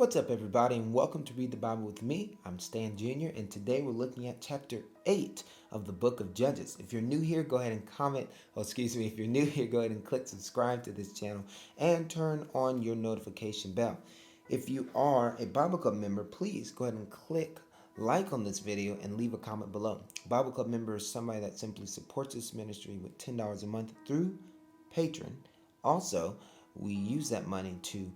What's up, everybody, and welcome to Read the Bible with me. I'm Stan Jr., and today we're looking at chapter 8 of the book of Judges. If you're new here, go ahead and comment. If you're new here, go ahead and click subscribe to this channel and turn on your notification bell. If you are a Bible Club member, please go ahead and click like on this video and leave a comment below. Bible Club member is somebody that simply supports this ministry with $10 a month through Patreon. Also, we use that money to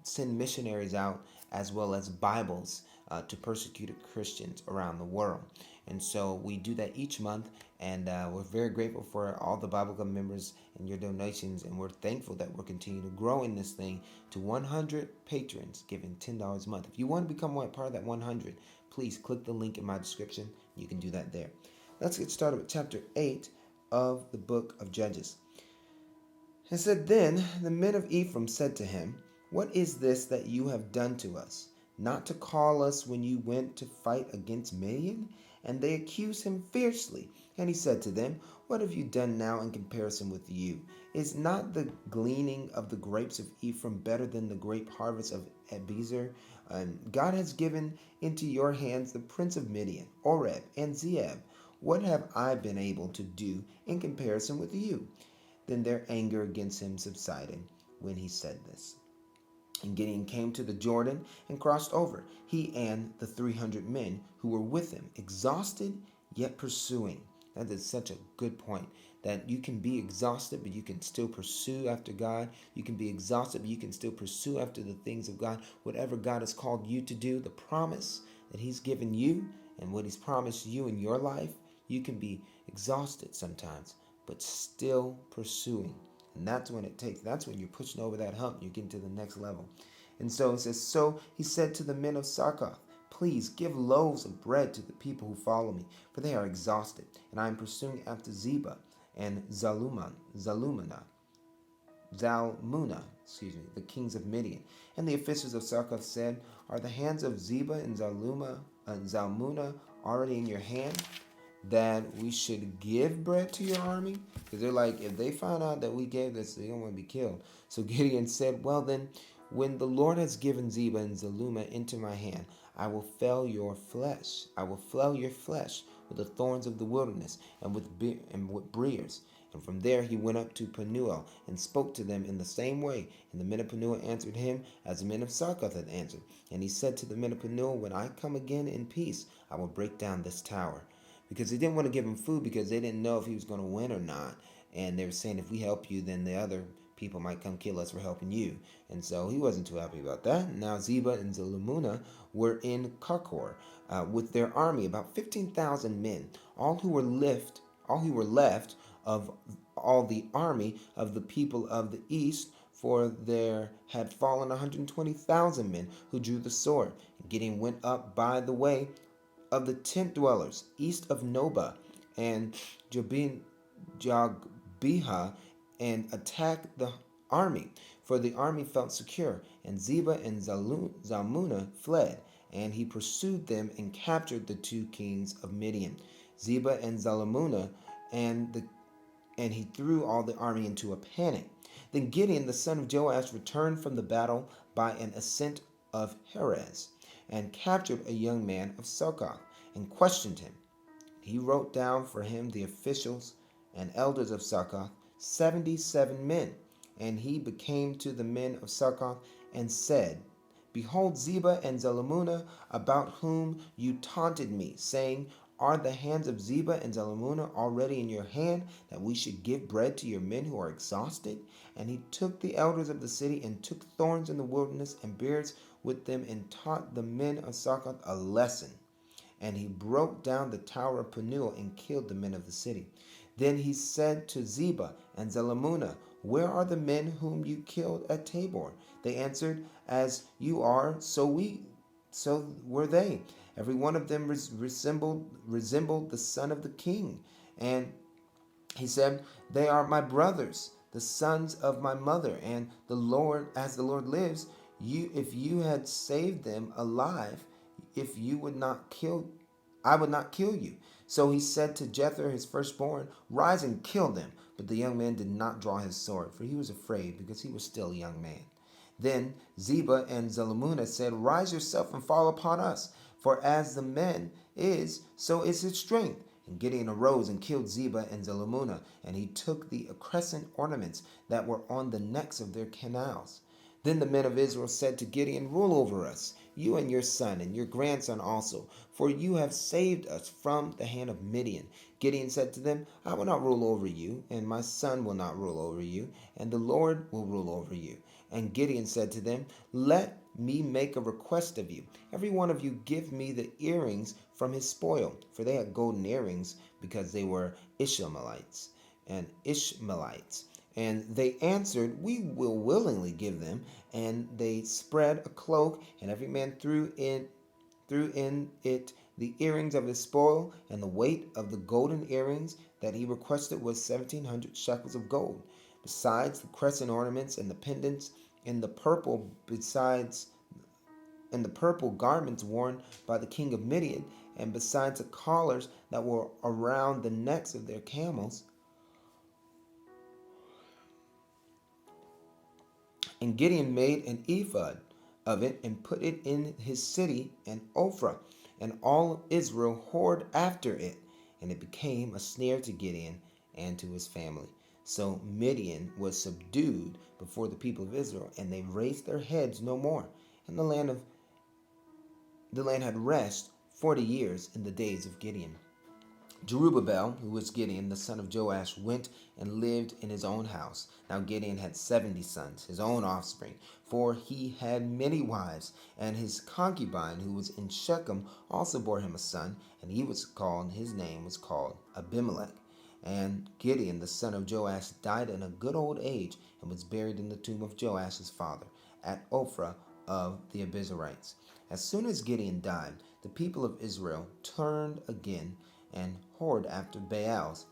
send missionaries out as well as Bibles to persecuted Christians around the world. And so we do that each month, and we're very grateful for all the Bible Club members and your donations, and we're thankful that we're continuing to grow in this thing to 100 patrons giving $10 a month. If you want to become part of that 100, please click the link in my description. You can do that there. Let's get started with chapter 8 of the book of Judges. It said, Then the men of Ephraim said to him, What is this that you have done to us? Not to call us when you went to fight against Midian? And they accused him fiercely. And he said to them, What have you done now in comparison with you? Is not the gleaning of the grapes of Ephraim better than the grape harvest of Ebezer? And God has given into your hands the prince of Midian, Oreb, and Zeeb. What have I been able to do in comparison with you? Then their anger against him subsided when he said this. And Gideon came to the Jordan and crossed over, he and the 300 men who were with him, exhausted yet pursuing. That is such a good point, that you can be exhausted, but you can still pursue after God. You can be exhausted, but you can still pursue after the things of God. Whatever God has called you to do, the promise that he's given you and what he's promised you in your life, you can be exhausted sometimes, but still pursuing. And that's when you're pushing over that hump. You're getting to the next level. And so it says, So he said to the men of Succoth, Please give loaves of bread to the people who follow me, for they are exhausted. And I am pursuing after Zebah and Zalmunna, the kings of Midian. And the officers of Succoth said, Are the hands of Zebah and Zalmunna already in your hand, that we should give bread to your army? Because they're like, if they find out that we gave this, they don't want to be killed. So Gideon said, Well then, when the Lord has given Zebah and Zalmunna into my hand, I will fell your flesh. I will fell your flesh with the thorns of the wilderness and with briars. And from there he went up to Penuel and spoke to them in the same way. And the men of Penuel answered him as the men of Succoth had answered. And he said to the men of Penuel, When I come again in peace, I will break down this tower. Because they didn't want to give him food because they didn't know if he was going to win or not. And they were saying, if we help you, then the other people might come kill us for helping you. And so he wasn't too happy about that. Now Zebah and Zalmunna were in Karkor with their army, about 15,000 men, all who were left of all the army of the people of the east, for there had fallen 120,000 men who drew the sword. Gideon went up by the way of the tent dwellers east of Nobah and Jogbehah, and attacked the army, for the army felt secure. And Zebah and Zalmunna fled, and he pursued them and captured the 2 kings of Midian, Zebah and Zalmunna, and he threw all the army into a panic. Then Gideon the son of Joash returned from the battle by an ascent of Heres, and captured a young man of Succoth, and questioned him. He wrote down for him the officials and elders of Succoth, 77 men. And he came to the men of Succoth and said, Behold Zebah and Zalmunna, about whom you taunted me, saying, Are the hands of Zebah and Zalmunna already in your hand, that we should give bread to your men who are exhausted? And he took the elders of the city, and took thorns in the wilderness, and beards with them, and taught the men of Succoth a lesson. And he broke down the tower of Penuel, and killed the men of the city. Then he said to Zebah and Zalmunna, Where are the men whom you killed at Tabor? They answered, As you are, so were they. Every one of them resembled the son of the king. And he said, They are my brothers, the sons of my mother. And the Lord, as the Lord lives, if you had saved them alive, if you would not kill, I would not kill you. So he said to Jether, his firstborn, Rise and kill them. But the young man did not draw his sword, for he was afraid, because he was still a young man. Then Zebah and Zalmunna said, Rise yourself and fall upon us, for as the man is, so is his strength. And Gideon arose and killed Zebah and Zalmunna, and he took the crescent ornaments that were on the necks of their canals. Then the men of Israel said to Gideon, Rule over us, you and your son and your grandson also, for you have saved us from the hand of Midian. Gideon said to them, I will not rule over you, and my son will not rule over you, and the Lord will rule over you. And Gideon said to them, Let me make a request of you. Every one of you give me the earrings from his spoil. For they had golden earrings, because they were Ishmaelites. And they answered, We will willingly give them. And they spread a cloak, and every man threw in it the earrings of his spoil, and the weight of the golden earrings that he requested was 1,700 shekels of gold, besides the crescent ornaments and the pendants, and the purple garments worn by the king of Midian, and besides the collars that were around the necks of their camels. And Gideon made an ephod of it and put it in his city and Ophrah, and all Israel whored after it, and it became a snare to Gideon and to his family. So Midian was subdued before the people of Israel, and they raised their heads no more. And the land had rest 40 years in the days of Gideon. Jerubbaal, who was Gideon, the son of Joash, went and lived in his own house. Now Gideon had 70 sons, his own offspring, for he had many wives, and his concubine, who was in Shechem, also bore him a son, and his name was called Abimelech. And Gideon, the son of Joash, died in a good old age, and was buried in the tomb of Joash his father, at Ophrah of the Abiezrites. As soon as Gideon died, the people of Israel turned again and whored after Baals,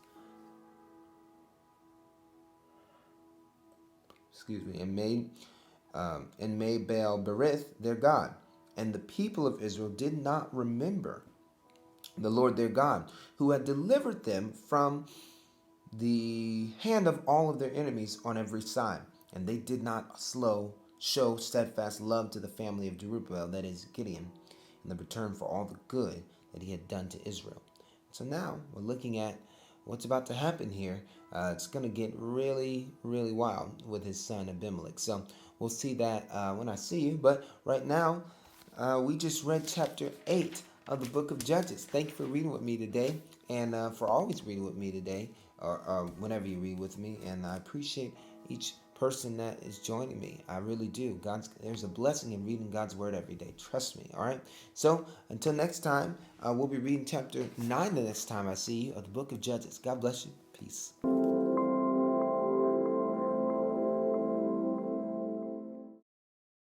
and made Baal Berith their god. And the people of Israel did not remember the Lord their God, who had delivered them from the hand of all of their enemies on every side. And they did not show steadfast love to the family of Jerubbaal, that is Gideon, in the return for all the good that he had done to Israel. So now we're looking at what's about to happen here. It's going to get really, really wild with his son Abimelech. So we'll see that when I see you. But right now, we just read chapter 8 of the book of Judges. Thank you for reading with me today, and for always reading with me today, or whenever you read with me. And I appreciate each person that is joining me. I really do. There's a blessing in reading God's word every day. Trust me. All right. So until next time, we'll be reading chapter 9 the next time I see you of the book of Judges. God bless you. Peace.